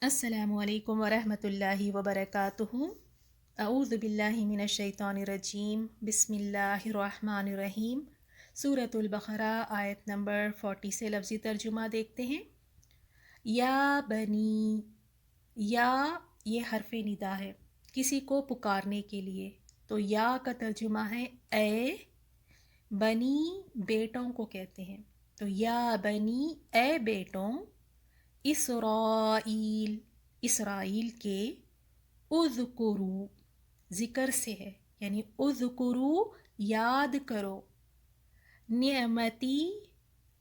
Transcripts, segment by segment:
السلام علیکم ورحمۃ اللہ وبرکاتہ۔ اعوذ باللہ من الشیطان الرجیم، بسم اللہ الرحمن الرحیم۔ سورۃ البقرہ آیت نمبر 40 سے لفظی ترجمہ دیکھتے ہیں۔ یا بنی، یا یہ حرف ندا ہے کسی کو پکارنے کے لیے، تو یا کا ترجمہ ہے اے، بنی بیٹوں کو کہتے ہیں، تو یا بنی اے بیٹوں، اسرائیل اسرائیل کے، اذکرو ذکر سے ہے، یعنی اذکرو یاد کرو، نعمتی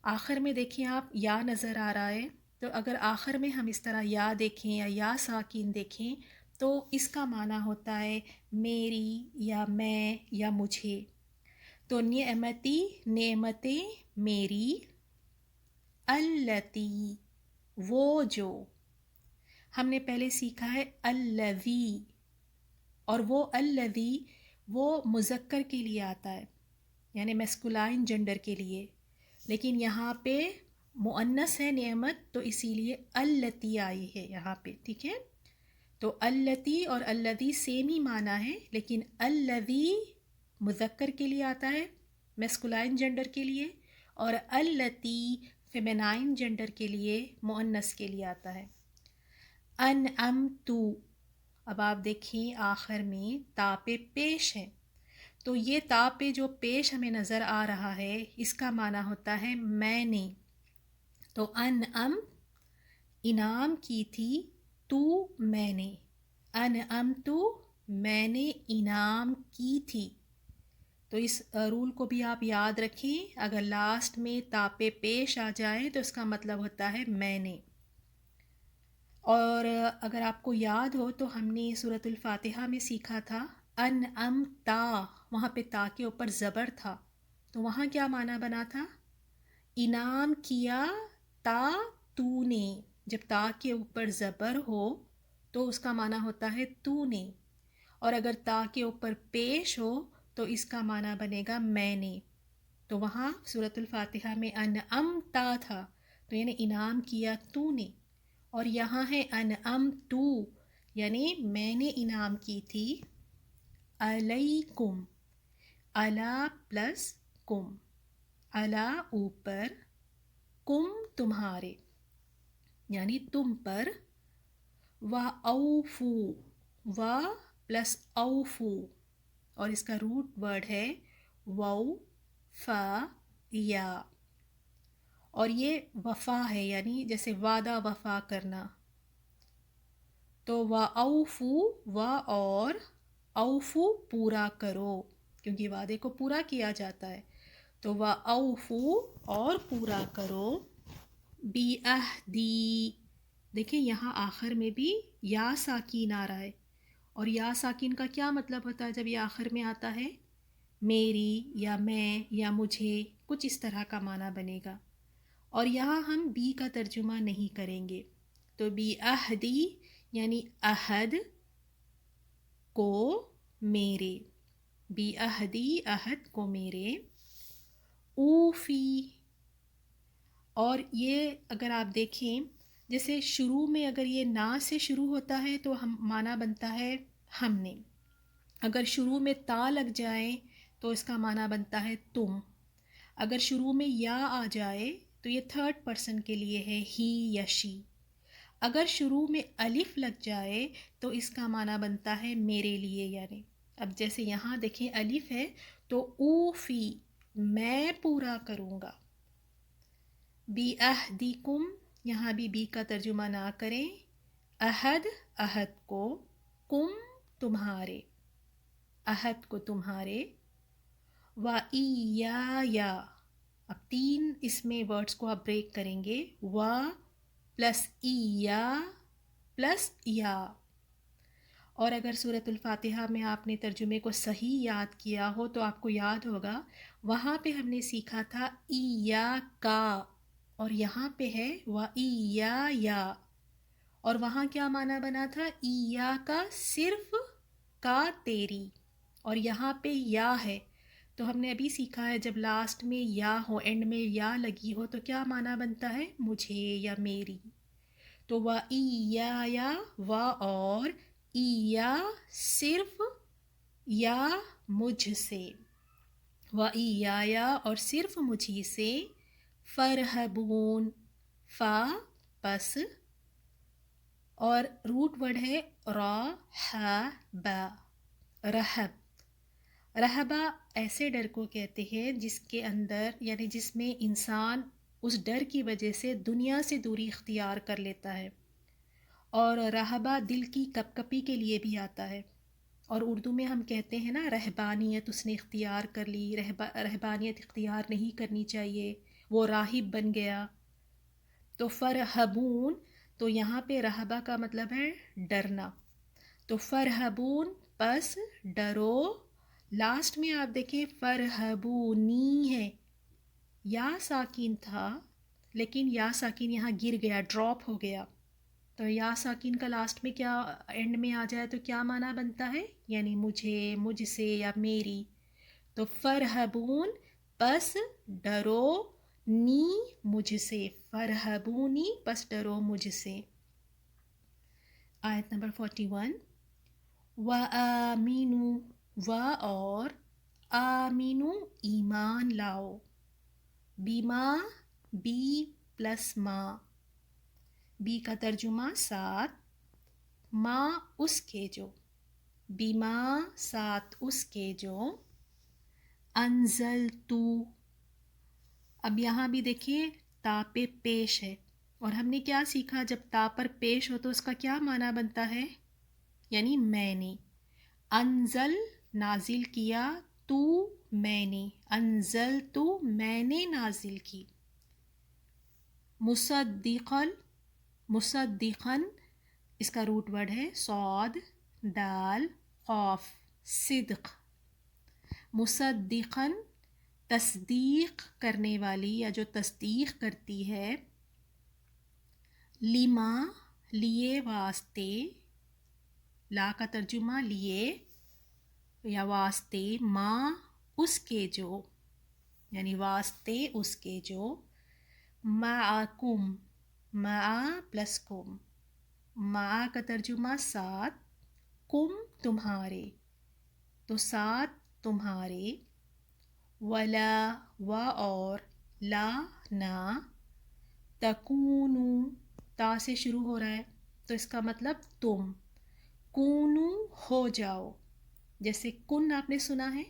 آخر میں دیکھیں آپ یا نظر آ رہا ہے، تو اگر آخر میں ہم اس طرح یا دیکھیں یا ساکین دیکھیں تو اس کا معنی ہوتا ہے میری یا میں یا مجھے، تو نعمتی نعمتیں میری، التی وہ جو، ہم نے پہلے سیکھا ہے الذی، اور وہ الذی وہ مذکر کے لیے آتا ہے، یعنی میسکولائن جنڈر کے لیے، لیکن یہاں پہ مؤنث ہے نعمت، تو اسی لیے التی آئی ہے یہاں پہ، ٹھیک ہے۔ تو التی اور الذی سیم ہی معنی ہے، لیکن الذی مذکر کے لیے آتا ہے میسکولائن جنڈر کے لیے، اور التی فیمینائن جنڈر کے لیے مؤنث کے لیے آتا ہے۔ انعمتو، اب آپ دیکھیں آخر میں تا پہ پیش ہے، تو یہ تا پہ جو پیش ہمیں نظر آ رہا ہے اس کا معنی ہوتا ہے میں نے، تو انعم انعام کی تھی، تو میں نے، انعمتو میں نے انعام کی تھی، تو اس رول کو بھی آپ یاد رکھیں، اگر لاسٹ میں تا پہ پیش آ جائے تو اس کا مطلب ہوتا ہے میں نے۔ اور اگر آپ کو یاد ہو تو ہم نے سورۃ الفاتحہ میں سیکھا تھا انعمتا، وہاں پہ تا کے اوپر زبر تھا، تو وہاں کیا معنی بنا تھا؟ انعام کیا تا تو نے، جب تا کے اوپر زبر ہو تو اس کا معنی ہوتا ہے تو نے، اور اگر تا کے اوپر پیش ہو تو اس کا معنی بنے گا میں نے، تو وہاں سورۃ الفاتحہ میں انعمتا تھا، تو یعنی انعام کیا تو نے، اور یہاں ہے انعمتو یعنی میں نے انعام کی تھی، علیکم، علی پلس کم، علی اوپر، کم تمہارے، یعنی تم پر، و اوفو و پلس اوفو، اور اس کا روٹ ورڈ ہے وو فا یا، اور یہ وفا ہے، یعنی جیسے وعدہ وفا کرنا، تو و اوفو و اور اوفو پورا کرو، کیونکہ وعدے کو پورا کیا جاتا ہے، تو و اوفو اور پورا کرو، بی عہدی، دیکھیں یہاں آخر میں بھی یا ساکین آ رہا ہے، اور یا ساکین کا کیا مطلب ہوتا ہے جب یہ آخر میں آتا ہے؟ میری یا میں یا مجھے، کچھ اس طرح کا معنی بنے گا، اور یہاں ہم بی کا ترجمہ نہیں کریں گے، تو بی عہدی یعنی عہد کو میرے، بی عہدی عہد کو میرے، اوفی، اور یہ اگر آپ دیکھیں جیسے شروع میں اگر یہ نا سے شروع ہوتا ہے تو ہم معنی بنتا ہے ہم نے، اگر شروع میں تا لگ جائے تو اس کا معنی بنتا ہے تم، اگر شروع میں یا آ جائے تو یہ تھرڈ پرسن کے لیے ہے ہی یا شی، اگر شروع میں الف لگ جائے تو اس کا معنی بنتا ہے میرے لیے، یعنی اب جیسے یہاں دیکھیں الف ہے تو اوفی میں پورا کروں گا، بی عہدکم یہاں بھی بی کا ترجمہ نہ کریں، عہد عہد کو، کم تمہارے، عہد کو تمہارے، و ایایا، اب تین اس میں ورڈز کو آپ بریک کریں گے، و پلس ایا پلس یا، اور اگر سورۃ الفاتحہ میں آپ نے ترجمے کو صحیح یاد کیا ہو تو آپ کو یاد ہوگا وہاں پہ ہم نے سیکھا تھا ایاکا، اور یہاں پہ ہے و ایایا، اور وہاں کیا معنی بنا تھا؟ ایاکا صرف کا تیری، اور یہاں پہ یا ہے، تو ہم نے ابھی سیکھا ہے جب لاسٹ میں یا ہو، اینڈ میں یا لگی ہو تو کیا معنی بنتا ہے؟ مجھے یا میری، تو و ایایا و اور ایا صرف یا مجھ سے و ایایا اور صرف مجھی سے فرحبون فا پس اور روٹ ورڈ ہے را ح با رہب رہبا ایسے ڈر کو کہتے ہیں جس کے اندر یعنی جس میں انسان اس ڈر کی وجہ سے دنیا سے دوری اختیار کر لیتا ہے اور رہبا دل کی کپ کپی کے لیے بھی آتا ہے اور اردو میں ہم کہتے ہیں نا رہبانیت اس نے اختیار کر لی رہبانیت اختیار نہیں کرنی چاہیے وہ راہب بن گیا تو فرحبون تو یہاں پہ رہبا کا مطلب ہے ڈرنا تو فرحبون پس ڈرو لاسٹ میں آپ دیکھیں فرحبونی ہے یا ساکین تھا لیکن یا ساکین یہاں گر گیا ڈراپ ہو گیا تو یا ساکین کا لاسٹ میں کیا اینڈ میں آ جائے تو کیا معنی بنتا ہے یعنی مجھے مجھ سے یا میری تو فرحبون پس ڈرو نی مجھ سے فرحبونی پس ڈرو مجھ سے آیت نمبر 41 و آمینو و اور آمینو ایمان لاؤ بیما بی پلس ماں بی کا ترجمہ ساتھ ماں اس کے جو بیما ساتھ اس کے جو انزل تو اب یہاں بھی دیکھیے تا پہ پیش ہے اور ہم نے کیا سیکھا جب تا پر پیش ہو تو اس کا کیا معنی بنتا ہے یعنی میں نے انزل نازل کیا تو میں نے انزل تو میں نے نازل کی مصدقن مصدقن اس کا روٹ ورڈ ہے صاد دال قاف صدق مصدقن تصدیق کرنے والی یا جو تصدیق کرتی ہے لما لیے واسطے لا کا ترجمہ لیے یا واسطے ماں اس کے جو یعنی واسطے اس کے جو معکم مع پلس کم مع کا ترجمہ ساتھ کم تمہارے تو ساتھ تمہارے ولا و اور لا نہ تکونو تا سے شروع ہو رہا ہے تو اس کا مطلب تم کونو ہو جاؤ جیسے کن آپ نے سنا ہے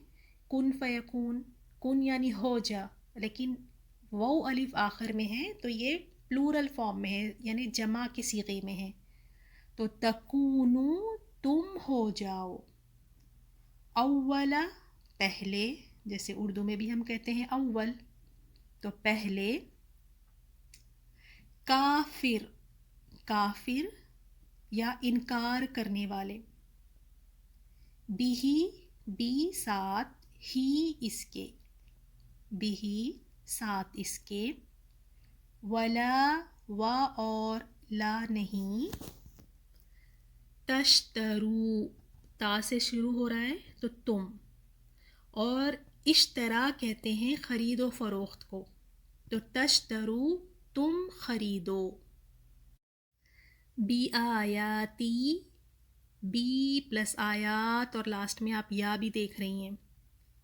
کن فیکون کن یعنی ہو جا لیکن واو الف آخر میں ہے تو یہ پلورل فارم میں ہے یعنی جمع کے صیغے میں ہے تو تکونو تم ہو جاؤ اولا پہلے جیسے اردو میں بھی ہم کہتے ہیں اول تو پہلے کافر کافر یا انکار کرنے والے بھی ساتھ ہی اس کے بھی ساتھ اس کے ولا و اور لا نہیں تشترو تا سے شروع ہو رہا ہے تو تم اور اشترا کہتے ہیں خرید و فروخت کو تو تشترو تم خریدو بی آیاتی بی پلس آیات اور لاسٹ میں آپ یا بھی دیکھ رہی ہیں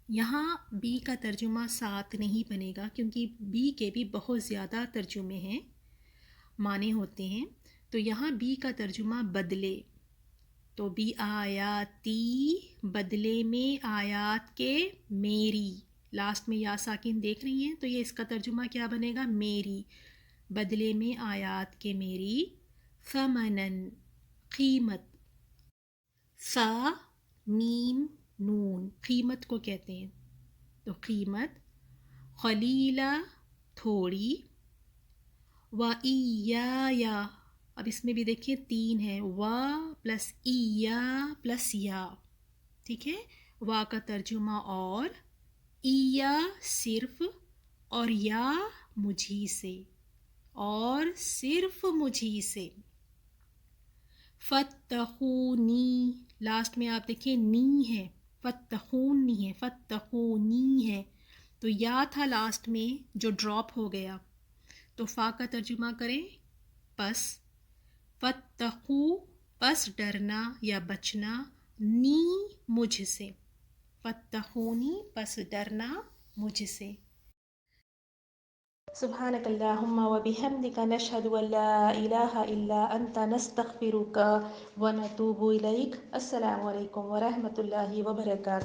یہاں بی کا ترجمہ ساتھ نہیں بنے گا کیونکہ بی کے بھی بہت زیادہ ترجمے ہیں معنی ہوتے ہیں تو یہاں بی کا ترجمہ بدلے تو بی آیاتی بدلے میں آیات کے میری لاسٹ میں یا ساکن دیکھ رہی ہیں تو یہ اس کا ترجمہ کیا بنے گا میری بدلے میں آیات کے میری ثمنن قیمت سا میم نون قیمت کو کہتے ہیں تو قیمت قلیلہ تھوڑی و ایایا اب اس میں بھی دیکھیے 3 ہے و پلس ایا پلس یا ٹھیک ہے وا کا ترجمہ اور ایا صرف اور یا مجھی سے اور صرف مجھی سے فتقونی لاسٹ میں آپ دیکھیں نی ہے فتقون نہیں ہے فتقونی ہے تو یا تھا لاسٹ میں جو ڈراپ ہو گیا تو فا کا ترجمہ کریں پس فتقو پس ڈرنا یا بچنا، نی مجھ سے، فتقونی پس ڈرنا مجھ سے۔ سبحانک اللہم و بحمدک نشہد ان لا الہ الا انت نستغفرک و نتوب الیک۔ السلام علیکم ورحمۃ اللہ وبرکاتہ۔